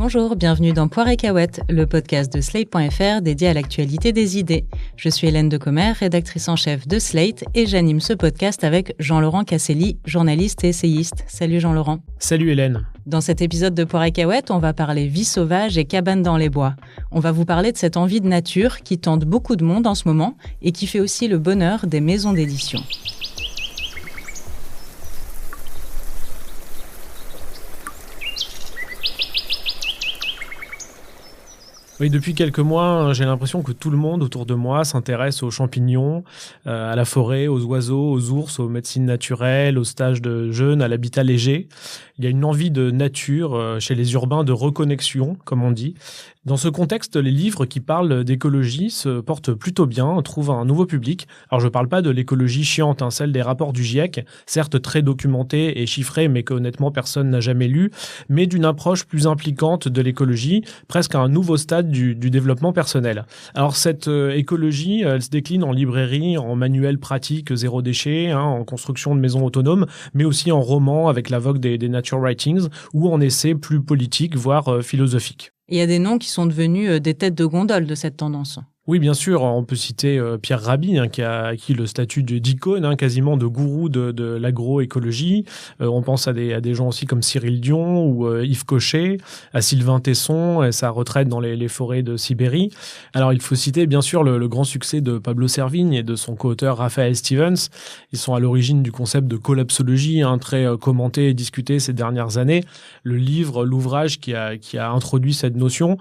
Bonjour, bienvenue dans Poire et Cahuète, le podcast de Slate.fr dédié à l'actualité des idées. Je suis Hélène Decomer, rédactrice en chef de Slate, et j'anime ce podcast avec Jean-Laurent Casselli, journaliste et essayiste. Salut Jean-Laurent. Salut Hélène. Dans cet épisode de Poire et Cahuète, on va parler vie sauvage et cabane dans les bois. On va vous parler de cette envie de nature qui tente beaucoup de monde en ce moment et qui fait aussi le bonheur des maisons d'édition. Oui, depuis quelques mois, j'ai l'impression que tout le monde autour de moi s'intéresse aux champignons, à la forêt, aux oiseaux, aux ours, aux médecines naturelles, aux stages de jeunes, à l'habitat léger. Il y a une envie de nature chez les urbains, de reconnexion, comme on dit. Dans ce contexte, les livres qui parlent d'écologie se portent plutôt bien, trouvent un nouveau public. Alors je ne parle pas de l'écologie chiante, celle des rapports du GIEC, certes très documentée et chiffrée, mais que honnêtement personne n'a jamais lu, mais d'une approche plus impliquante de l'écologie, presque à un nouveau stade du développement personnel. Alors cette écologie, elle se décline en librairie, en manuels pratiques zéro déchet, en construction de maisons autonomes, mais aussi en romans avec la vogue des nature writings, ou en essais plus politiques, voire philosophiques. Il y a des noms qui sont devenus des têtes de gondole de cette tendance. Oui, bien sûr, on peut citer Pierre Rabhi, qui a acquis le statut d'icône, quasiment de gourou de l'agroécologie. On pense à des gens aussi comme Cyril Dion ou Yves Cochet, à Sylvain Tesson et sa retraite dans les forêts de Sibérie. Alors, il faut citer bien sûr le grand succès de Pablo Servigne et de son co-auteur Raphaël Stevens. Ils sont à l'origine du concept de collapsologie, très commenté et discuté ces dernières années. L'ouvrage qui a introduit cette notion,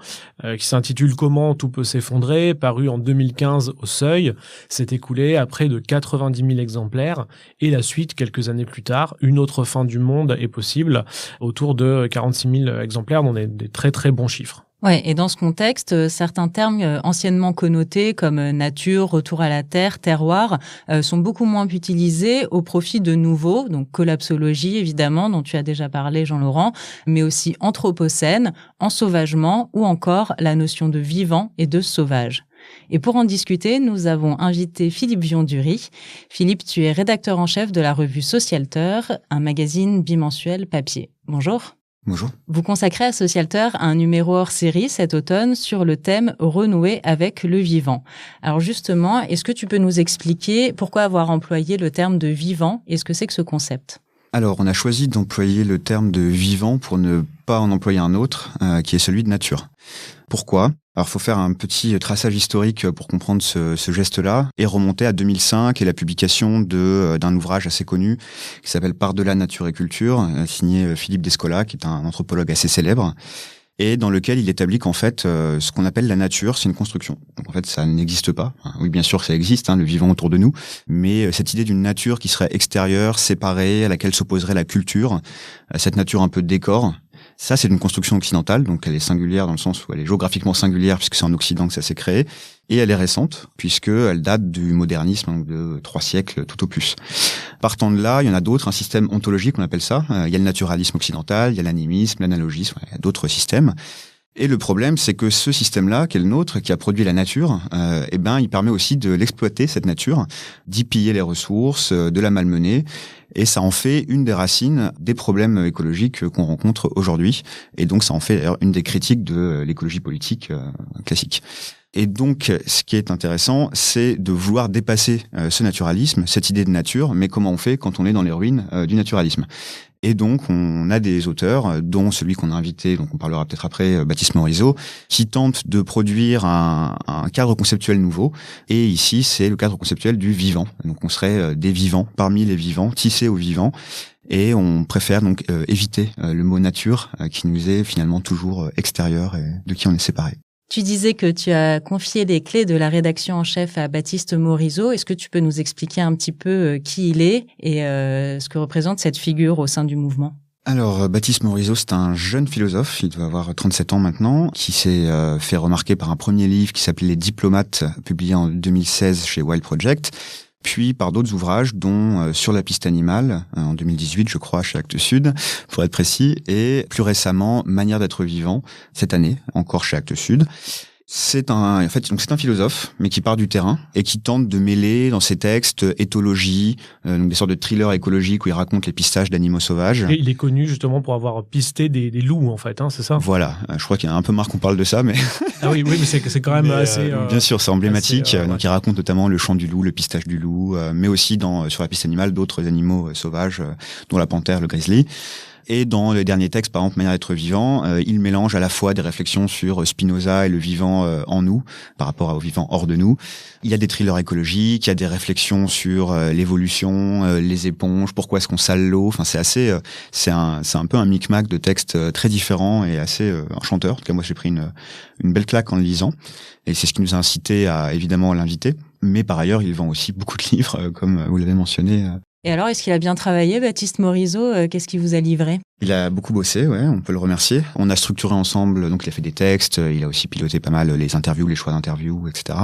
qui s'intitule « Comment tout peut s'effondrer », paru en 2015 au Seuil, s'est écoulé à près de 90 000 exemplaires. Et la suite, quelques années plus tard, Une autre fin du monde est possible, autour de 46 000 exemplaires, dont des très très bons chiffres. Ouais, et dans ce contexte, certains termes anciennement connotés comme nature, retour à la terre, terroir, sont beaucoup moins utilisés au profit de nouveaux, donc collapsologie évidemment, dont tu as déjà parlé Jean-Laurent, mais aussi anthropocène, ensauvagement ou encore la notion de vivant et de sauvage. Et pour en discuter, nous avons invité Philippe Vion-Dury. Philippe, tu es rédacteur en chef de la revue Socialter, un magazine bimensuel papier. Bonjour. Bonjour. Vous consacrez à Socialter un numéro hors série cet automne sur le thème « Renouer avec le vivant ». Alors justement, est-ce que tu peux nous expliquer pourquoi avoir employé le terme de vivant et ce que c'est que ce concept ? Alors, on a choisi d'employer le terme de vivant pour ne pas en employer un autre, qui est celui de nature. Pourquoi ? Alors, il faut faire un petit traçage historique pour comprendre ce geste-là et remonter à 2005 et la publication d'un ouvrage assez connu qui s'appelle « Par-delà nature et culture », signé Philippe Descola, qui est un anthropologue assez célèbre, et dans lequel il établit qu'en fait, ce qu'on appelle la nature, c'est une construction. Donc en fait, ça n'existe pas. Oui, bien sûr, ça existe, le vivant autour de nous, mais cette idée d'une nature qui serait extérieure, séparée, à laquelle s'opposerait la culture, cette nature un peu décor, ça, c'est une construction occidentale, donc elle est singulière dans le sens où elle est géographiquement singulière, puisque c'est en Occident que ça s'est créé, et elle est récente, puisqu'elle date du modernisme, donc de 3 siècles tout au plus. Partant de là, il y en a d'autres, un système ontologique, on appelle ça. Il y a le naturalisme occidental, il y a l'animisme, l'analogisme, il y a d'autres systèmes. Et le problème, c'est que ce système-là, qui est le nôtre, qui a produit la nature, il permet aussi de l'exploiter, cette nature, d'y piller les ressources, de la malmener. Et ça en fait une des racines des problèmes écologiques qu'on rencontre aujourd'hui. Et donc, ça en fait d'ailleurs une des critiques de l'écologie politique classique. Et donc, ce qui est intéressant, c'est de vouloir dépasser ce naturalisme, cette idée de nature, mais comment on fait quand on est dans les ruines du naturalisme ? Et donc, on a des auteurs, dont celui qu'on a invité, donc on parlera peut-être après, Baptiste Morisot, qui tentent de produire un cadre conceptuel nouveau. Et ici, c'est le cadre conceptuel du vivant. Donc, on serait des vivants, parmi les vivants, tissés aux vivants. Et on préfère donc éviter le mot nature, qui nous est finalement toujours extérieur et de qui on est séparé. Tu disais que tu as confié les clés de la rédaction en chef à Baptiste Morisot. Est-ce que tu peux nous expliquer un petit peu qui il est et ce que représente cette figure au sein du mouvement ? Alors, Baptiste Morisot, c'est un jeune philosophe, il doit avoir 37 ans maintenant, qui s'est fait remarquer par un premier livre qui s'appelait « Les diplomates », publié en 2016 chez Wild Project, puis par d'autres ouvrages, dont Sur la piste animale, en 2018, je crois, chez Actes Sud, pour être précis, et plus récemment, Manière d'être vivant, cette année, encore chez Actes Sud. C'est un philosophe, mais qui part du terrain et qui tente de mêler dans ses textes éthologie, donc des sortes de thrillers écologiques où il raconte les pistages d'animaux sauvages. Et il est connu justement pour avoir pisté des loups, en fait, hein, c'est ça? Voilà, je crois qu'il y a un peu marre qu'on parle de ça, mais... Ah oui, mais c'est quand même assez... bien sûr, c'est emblématique. Ouais. Donc il raconte notamment le chant du loup, le pistage du loup, mais aussi sur la piste animale d'autres animaux sauvages, dont la panthère, le grizzly. Et dans les derniers textes, par exemple, Manière d'être vivant, il mélange à la fois des réflexions sur Spinoza et le vivant en nous, par rapport au vivant hors de nous. Il y a des thrillers écologiques, il y a des réflexions sur l'évolution, les éponges, pourquoi est-ce qu'on sale l'eau. Enfin, c'est un peu un micmac de textes très différents et assez enchanteur. En tout cas, moi, j'ai pris une belle claque en le lisant. Et c'est ce qui nous a incité à, évidemment, l'inviter. Mais par ailleurs, il vend aussi beaucoup de livres, comme vous l'avez mentionné. Et alors, est-ce qu'il a bien travaillé, Baptiste Morisot? Qu'est-ce qu'il vous a livré? Il a beaucoup bossé, ouais, on peut le remercier. On a structuré ensemble, donc il a fait des textes, il a aussi piloté pas mal les interviews, les choix d'interviews, etc.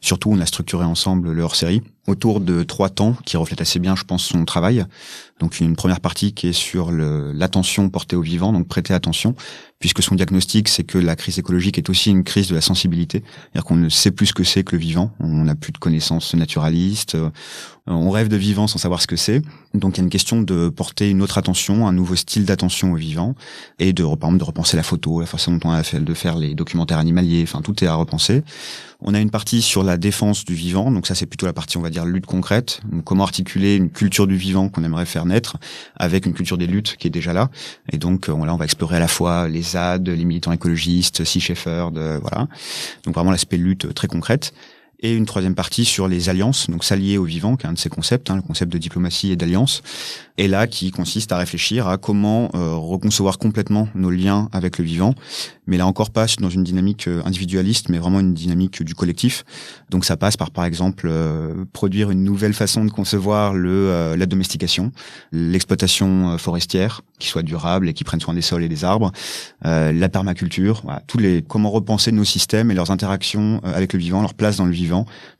Surtout, on a structuré ensemble le hors-série autour de 3 temps qui reflètent assez bien, je pense, son travail. Donc une première partie qui est sur l'attention portée au vivant, donc prêter attention, puisque son diagnostic, c'est que la crise écologique est aussi une crise de la sensibilité. C'est-à-dire qu'on ne sait plus ce que c'est que le vivant, on n'a plus de connaissances naturalistes, on rêve de vivant sans savoir ce que c'est. Donc il y a une question de porter une autre attention, un nouveau style d'attention au vivant, et par exemple de repenser la photo, la façon dont on a fait de faire les documentaires animaliers, enfin tout est à repenser. On a une partie sur la défense du vivant, donc ça c'est plutôt la partie, on va dire, lutte concrète. Donc, comment articuler une culture du vivant qu'on aimerait faire naître avec une culture des luttes qui est déjà là. Et donc là on va explorer à la fois les ZAD, les militants écologistes, Sea Shepherd, voilà. Donc vraiment l'aspect lutte très concrète. Et une troisième partie sur les alliances, donc s'allier au vivant, qui est un de ces concepts, le concept de diplomatie et d'alliance, et là qui consiste à réfléchir à comment reconcevoir complètement nos liens avec le vivant, mais là encore pas dans une dynamique individualiste, mais vraiment une dynamique du collectif. Donc ça passe par exemple produire une nouvelle façon de concevoir la domestication, l'exploitation forestière, qui soit durable et qui prenne soin des sols et des arbres, la permaculture, voilà, comment repenser nos systèmes et leurs interactions avec le vivant, leur place dans le vivant,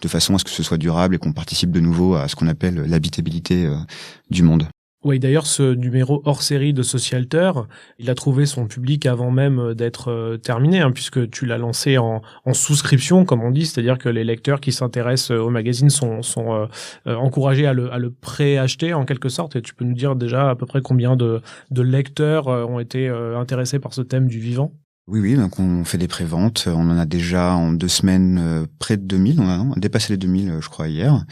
de façon à ce que ce soit durable et qu'on participe de nouveau à ce qu'on appelle l'habitabilité du monde. Oui, d'ailleurs, ce numéro hors série de Socialter, il a trouvé son public avant même d'être terminé, puisque tu l'as lancé en souscription, comme on dit, c'est-à-dire que les lecteurs qui s'intéressent au magazine sont encouragés à le préacheter en quelque sorte. Et tu peux nous dire déjà à peu près combien de lecteurs ont été intéressés par ce thème du vivant? Oui, donc on fait des préventes. On en a déjà en 2 semaines près de 2000. On a dépassé les 2000, je crois, hier.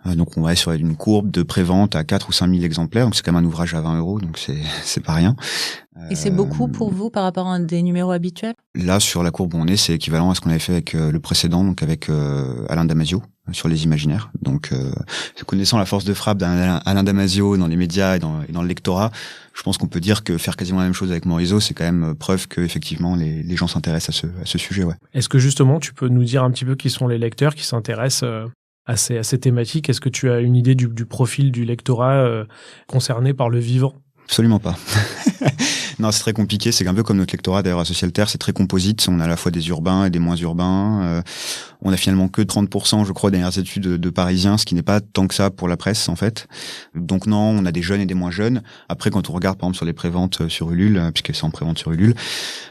Donc on va sur une courbe de prévente à 4 ou 5 000 exemplaires. Donc c'est quand même un ouvrage à 20 €, donc c'est pas rien. Et c'est beaucoup pour vous par rapport à des numéros habituels? Là, sur la courbe où on est, c'est équivalent à ce qu'on avait fait avec le précédent, donc avec Alain Damasio, sur les imaginaires. Donc, connaissant la force de frappe d'Alain Damasio dans les médias et dans le lectorat, je pense qu'on peut dire que faire quasiment la même chose avec Morisot, c'est quand même preuve que effectivement les gens s'intéressent à ce sujet. Ouais. Est-ce que justement, tu peux nous dire un petit peu qui sont les lecteurs qui s'intéressent à ces thématiques? Est-ce que tu as une idée du profil du lectorat concerné par le vivant? Absolument pas. Non, c'est très compliqué. C'est un peu comme notre lectorat d'ailleurs à Socialter, c'est très composite. On a à la fois des urbains et des moins urbains. On a finalement que 30%, je crois, des dernières études de Parisiens, ce qui n'est pas tant que ça pour la presse en fait. Donc non, on a des jeunes et des moins jeunes. Après, quand on regarde par exemple sur les préventes sur Ulule, puisque c'est en prévente sur Ulule,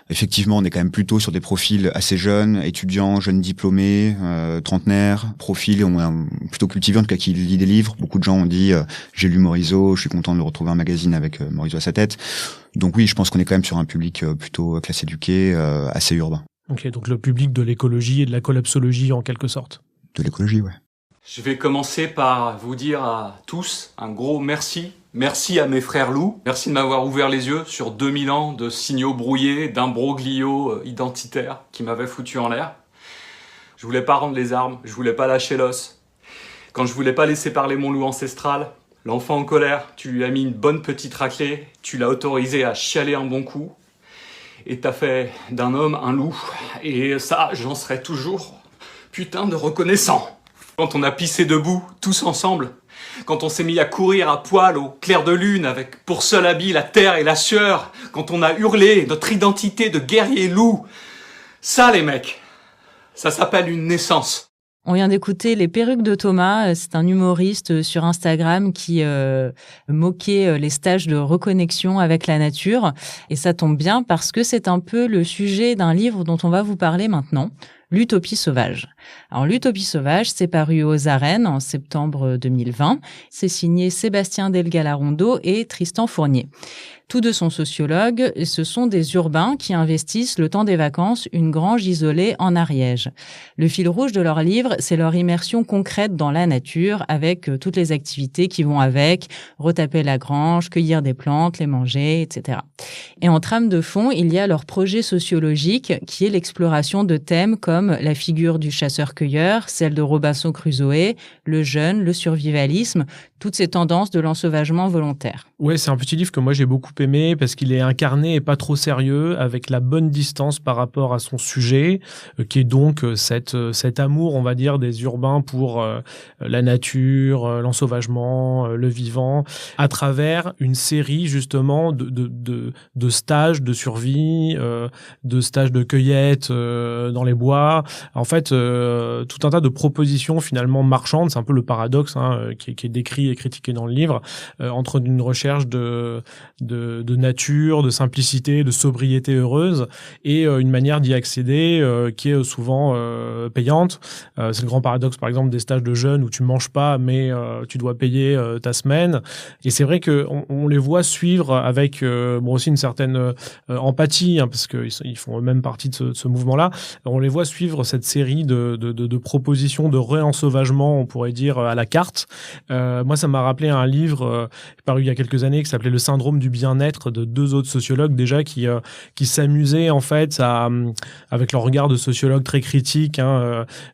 effectivement, on est quand même plutôt sur des profils assez jeunes, étudiants, jeunes diplômés, trentenaires, profils plutôt cultivés, en tout cas qui lit des livres. Beaucoup de gens ont dit j'ai lu Morisot, je suis content de le retrouver un magazine avec Morisot à sa tête. Donc oui, je pense qu'on est quand même sur un public plutôt classe éduquée, assez urbain. Ok, donc le public de l'écologie et de la collapsologie en quelque sorte. De l'écologie, ouais. Je vais commencer par vous dire à tous un gros merci. Merci à mes frères loups. Merci de m'avoir ouvert les yeux sur 2000 ans de signaux brouillés, d'imbroglio identitaires qui m'avaient foutu en l'air. Je voulais pas rendre les armes, je voulais pas lâcher l'os. Quand je voulais pas laisser parler mon loup ancestral, l'enfant en colère, tu lui as mis une bonne petite raclée, tu l'as autorisé à chialer un bon coup, et t'as fait d'un homme un loup. Et ça, j'en serai toujours putain de reconnaissant. Quand on a pissé debout, tous ensemble, quand on s'est mis à courir à poil au clair de lune avec pour seul habit la terre et la sueur, quand on a hurlé notre identité de guerrier loup, ça les mecs, ça s'appelle une naissance. On vient d'écouter Les Perruques de Thomas. C'est un humoriste sur Instagram qui moquait les stages de reconnexion avec la nature. Et ça tombe bien parce que c'est un peu le sujet d'un livre dont on va vous parler maintenant. L'Utopie sauvage. Alors, L'Utopie sauvage, c'est paru aux Arènes en septembre 2020. C'est signé Sébastien Delgalarondo et Tristan Fournier. Tous deux sont sociologues et ce sont des urbains qui investissent le temps des vacances une grange isolée en Ariège. Le fil rouge de leur livre, c'est leur immersion concrète dans la nature avec toutes les activités qui vont avec, retaper la grange, cueillir des plantes, les manger, etc. Et en trame de fond, il y a leur projet sociologique qui est l'exploration de thèmes comme la figure du chasseur-cueilleur, celle de Robinson Crusoe, le jeûne, le survivalisme, toutes ces tendances de l'ensauvagement volontaire. Ouais, c'est un petit livre que moi j'ai beaucoup aimé parce qu'il est incarné et pas trop sérieux, avec la bonne distance par rapport à son sujet, qui est donc cet amour, on va dire, des urbains pour la nature, l'ensauvagement, le vivant, à travers une série justement de stages de survie, de stages de cueillette dans les bois. En fait, tout un tas de propositions finalement marchandes, c'est un peu le paradoxe qui est décrit et critiqué dans le livre, entre une recherche de nature, de simplicité, de sobriété heureuse et une manière d'y accéder qui est souvent payante. C'est le grand paradoxe, par exemple, des stages de jeûne où tu manges pas, mais tu dois payer ta semaine. Et c'est vrai qu'on les voit suivre avec aussi une certaine empathie, parce qu'ils font eux-mêmes partie de ce mouvement-là. On les voit suivre cette série de propositions de réensauvagement, on pourrait dire, à la carte. Moi, ça m'a rappelé un livre paru il y a quelques années qui s'appelait Le syndrome du bien-être, de deux autres sociologues déjà qui s'amusaient en fait avec leur regard de sociologue très critique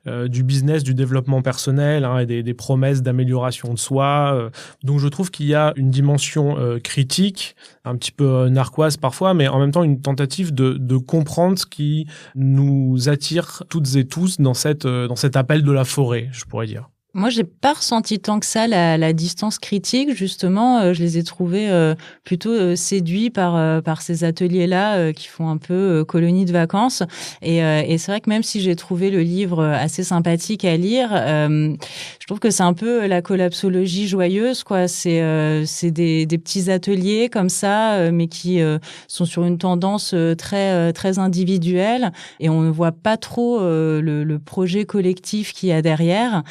du business, du développement personnel et des promesses d'amélioration de soi. Donc je trouve qu'il y a une dimension critique, un petit peu narquoise parfois, mais en même temps une tentative de comprendre ce qui nous attire toutes et tous dans cet appel de la forêt, je pourrais dire. Moi, j'ai pas ressenti tant que ça la distance critique. Justement, je les ai trouvés plutôt séduits par ces ateliers-là qui font un peu colonie de vacances. Et c'est vrai que même si j'ai trouvé le livre assez sympathique à lire, je trouve que c'est un peu la collapsologie joyeuse, quoi. C'est des petits ateliers comme ça, mais qui sont sur une tendance très individuelle, et on ne voit pas trop le projet collectif qu'il y a derrière.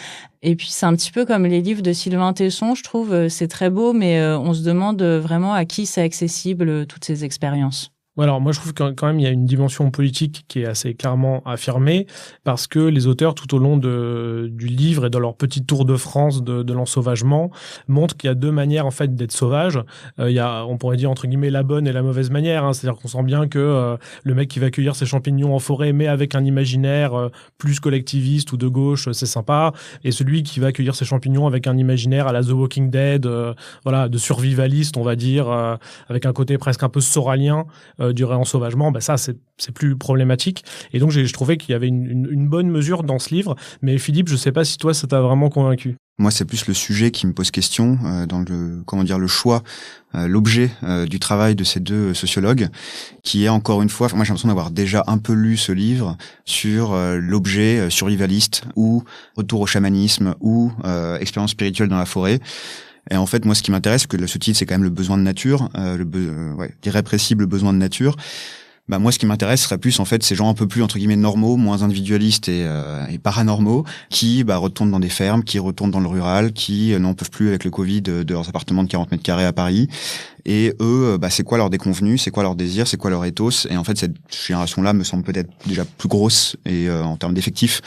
Et puis, c'est un petit peu comme les livres de Sylvain Tesson, je trouve. C'est très beau, mais on se demande vraiment à qui c'est accessible, toutes ces expériences. Alors moi je trouve que quand même il y a une dimension politique qui est assez clairement affirmée, parce que les auteurs tout au long du livre et dans leur petit tour de France de l'ensauvagement montrent qu'il y a deux manières en fait d'être sauvage. Il y a, on pourrait dire entre guillemets, la bonne et la mauvaise manière, c'est-à-dire qu'on sent bien que le mec qui va cueillir ses champignons en forêt mais avec un imaginaire plus collectiviste ou de gauche, c'est sympa, et celui qui va cueillir ses champignons avec un imaginaire à la The Walking Dead, de survivaliste, on va dire, avec un côté presque un peu soralien du réensauvagement, ça c'est plus problématique. Et donc je trouvais qu'il y avait une bonne mesure dans ce livre. Mais Philippe, je sais pas si toi ça t'a vraiment convaincu. Moi, c'est plus le sujet qui me pose question dans le choix, l'objet du travail de ces deux sociologues, qui est encore une fois, moi j'ai l'impression d'avoir déjà un peu lu ce livre sur l'objet survivaliste ou retour au chamanisme ou expérience spirituelle dans la forêt. Et en fait, moi, ce qui m'intéresse, que ce titre, c'est quand même le besoin de nature, l'irrépressible besoin de nature. Moi, ce qui m'intéresse serait plus, en fait, ces gens un peu plus, entre guillemets, normaux, moins individualistes et paranormaux, qui retournent dans des fermes, qui retournent dans le rural, qui n'en peuvent plus avec le Covid de leurs appartements de 40 mètres carrés à Paris. Et eux, c'est quoi leur déconvenu, c'est quoi leur désir, c'est quoi leur ethos. Et en fait, cette génération-là me semble peut-être déjà plus grosse et en termes d'effectifs,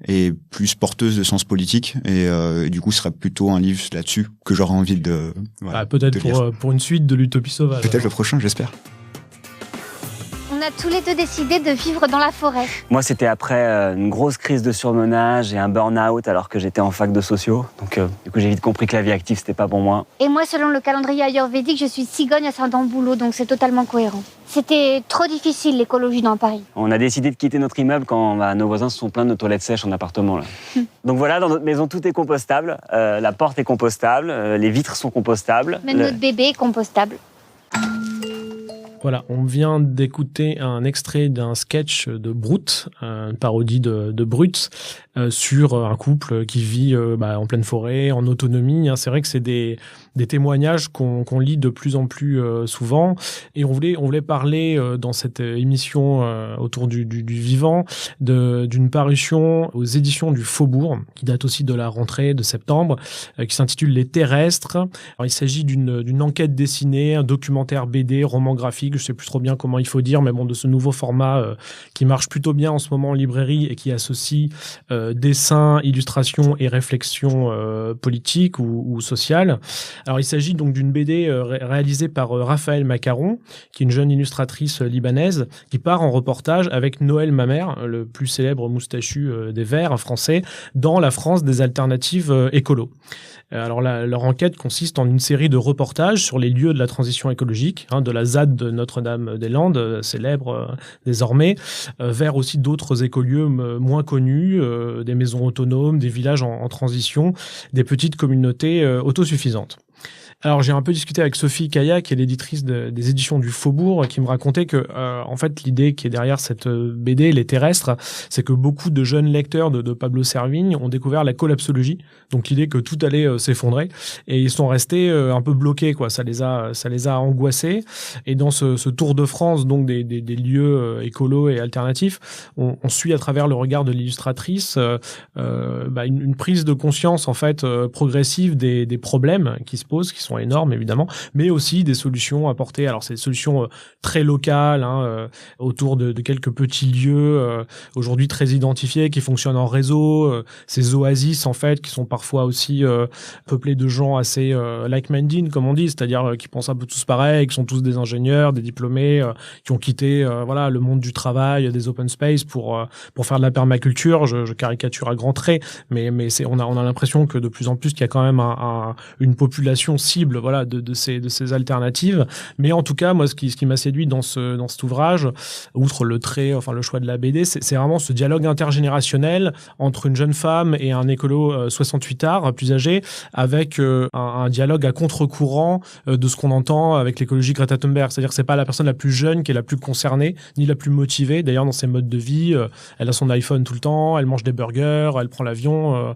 et plus porteuse de sens politique. Et du coup, ce serait plutôt un livre là-dessus que j'aurais envie de peut-être pour une suite de l'Utopie sauvage. Peut-être le prochain, j'espère. On a tous les deux décidé de vivre dans la forêt. Moi, c'était après une grosse crise de surmenage et un burn-out alors que j'étais en fac de sociaux. Donc, du coup, j'ai vite compris que la vie active, c'était pas pour moi. Et moi, selon le calendrier ayurvédique, je suis cigogne ascendant boulot, donc c'est totalement cohérent. C'était trop difficile, l'écologie dans Paris. On a décidé de quitter notre immeuble quand nos voisins se sont plaints de nos toilettes sèches en appartement. Là. Donc voilà, dans notre maison, tout est compostable. La porte est compostable, les vitres sont compostables. Même notre bébé est compostable. Voilà, on vient d'écouter un extrait d'un sketch de Brut, une parodie de Brut, sur un couple qui vit en pleine forêt, en autonomie. C'est vrai que c'est des témoignages qu'on lit de plus en plus souvent. Et on voulait parler dans cette émission autour du vivant d'une parution aux éditions du Faubourg, qui date aussi de la rentrée de septembre, qui s'intitule Les Terrestres. Alors, il s'agit d'une enquête dessinée, un documentaire BD, roman graphique, je sais plus trop bien comment il faut dire, mais bon, de ce nouveau format qui marche plutôt bien en ce moment en librairie et qui associe dessin, illustration et réflexion politique ou sociale. Alors, il s'agit donc d'une BD réalisée par Raphaël Macaron, qui est une jeune illustratrice libanaise, qui part en reportage avec Noël Mamère, le plus célèbre moustachu des Verts français, dans la France des alternatives écolo. Alors leur enquête consiste en une série de reportages sur les lieux de la transition écologique, de la ZAD de Notre-Dame-des-Landes, célèbre désormais, vers aussi d'autres écolieux moins connus, des maisons autonomes, des villages en transition, des petites communautés autosuffisantes. Alors, j'ai un peu discuté avec Sophie Kaya, qui est l'éditrice des éditions du Faubourg, qui me racontait que, en fait, l'idée qui est derrière cette BD, Les Terrestres, c'est que beaucoup de jeunes lecteurs de Pablo Servigne ont découvert la collapsologie, donc l'idée que tout allait s'effondrer, et ils sont restés un peu bloqués, quoi. Ça les a angoissés. Et dans ce tour de France, donc des lieux écolos et alternatifs, on suit à travers le regard de l'illustratrice une prise de conscience, en fait, progressive des problèmes qui se posent, qui sont énormes évidemment, mais aussi des solutions apportées. Alors c'est des solutions très locales, autour de quelques petits lieux aujourd'hui très identifiés, qui fonctionnent en réseau, ces oasis en fait qui sont parfois aussi peuplés de gens assez like-minded comme on dit, c'est-à-dire qui pensent un peu tous pareil, qui sont tous des ingénieurs, des diplômés, qui ont quitté le monde du travail, des open space pour faire de la permaculture. Je caricature à grands traits, mais on a l'impression que de plus en plus qu'il y a quand même une population cible de ces alternatives. Mais en tout cas, moi, ce qui m'a séduit dans cet ouvrage, outre le choix de la BD, c'est vraiment ce dialogue intergénérationnel entre une jeune femme et un écolo 68ard plus âgé, avec un dialogue à contre-courant de ce qu'on entend avec l'écologie Greta Thunberg. C'est-à-dire que c'est pas la personne la plus jeune qui est la plus concernée, ni la plus motivée. D'ailleurs, dans ses modes de vie, elle a son iPhone tout le temps, elle mange des burgers, elle prend l'avion,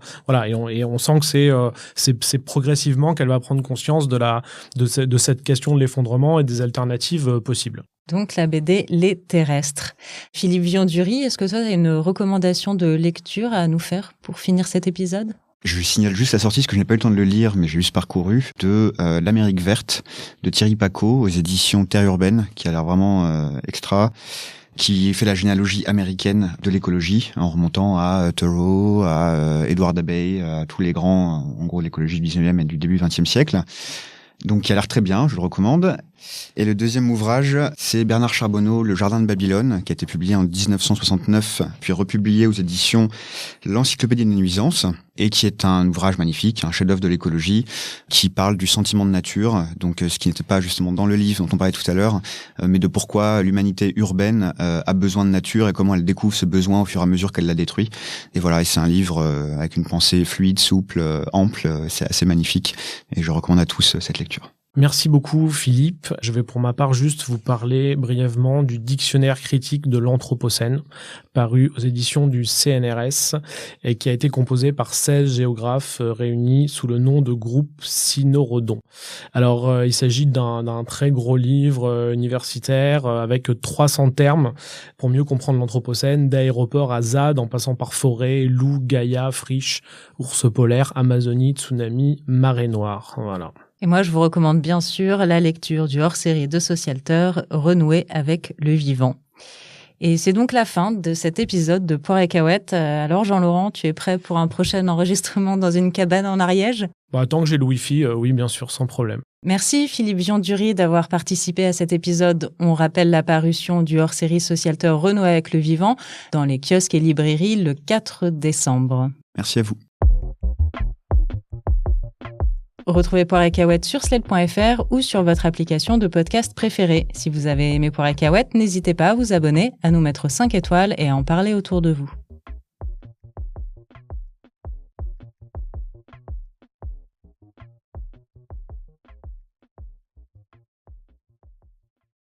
et on sent que c'est progressivement qu'elle va prendre conscience de cette question de l'effondrement et des alternatives possibles. Donc la BD Les Terrestres. Philippe Viandury, est-ce que toi, tu as une recommandation de lecture à nous faire pour finir cet épisode ? Je lui signale juste la sortie, parce que je n'ai pas eu le temps de le lire, mais j'ai juste parcouru, de L'Amérique verte, de Thierry Pacaud, aux éditions Terre urbaine, qui a l'air vraiment extra, qui fait la généalogie américaine de l'écologie, en remontant à Thoreau, à Edward Abbey, à tous les grands, en gros, l'écologie du 19e et du début 20e siècle. Donc, qui a l'air très bien, je le recommande. Et le deuxième ouvrage, c'est Bernard Charbonneau, Le Jardin de Babylone, qui a été publié en 1969, puis republié aux éditions L'Encyclopédie des nuisances, et qui est un ouvrage magnifique, un chef-d'œuvre de l'écologie, qui parle du sentiment de nature, donc ce qui n'était pas justement dans le livre dont on parlait tout à l'heure, mais de pourquoi l'humanité urbaine a besoin de nature et comment elle découvre ce besoin au fur et à mesure qu'elle la détruit. Et voilà, et c'est un livre avec une pensée fluide, souple, ample, c'est assez magnifique, et je recommande à tous cette lecture. Merci beaucoup Philippe. Je vais pour ma part juste vous parler brièvement du dictionnaire critique de l'Anthropocène, paru aux éditions du CNRS et qui a été composé par 16 géographes réunis sous le nom de groupe Cynorhodon. Alors il s'agit d'un très gros livre universitaire avec 300 termes pour mieux comprendre l'Anthropocène, d'aéroport à ZAD en passant par forêt, loup, Gaïa, friche, ours polaire, Amazonie, tsunami, marée noire. Voilà. Et moi, je vous recommande bien sûr la lecture du hors-série de Socialteur, Renouer avec le vivant. Et c'est donc la fin de cet épisode de Poire et Cahuète. Alors Jean-Laurent, tu es prêt pour un prochain enregistrement dans une cabane en Ariège ? Tant que j'ai le Wi-Fi, oui, bien sûr, sans problème. Merci Philippe Viandury d'avoir participé à cet épisode. On rappelle la parution du hors-série Socialteur Renouer avec le vivant dans les kiosques et librairies le 4 décembre. Merci à vous. Retrouvez Poire et Cahuète sur slate.fr ou sur votre application de podcast préférée. Si vous avez aimé Poire et Cahuète, n'hésitez pas à vous abonner, à nous mettre 5 étoiles et à en parler autour de vous.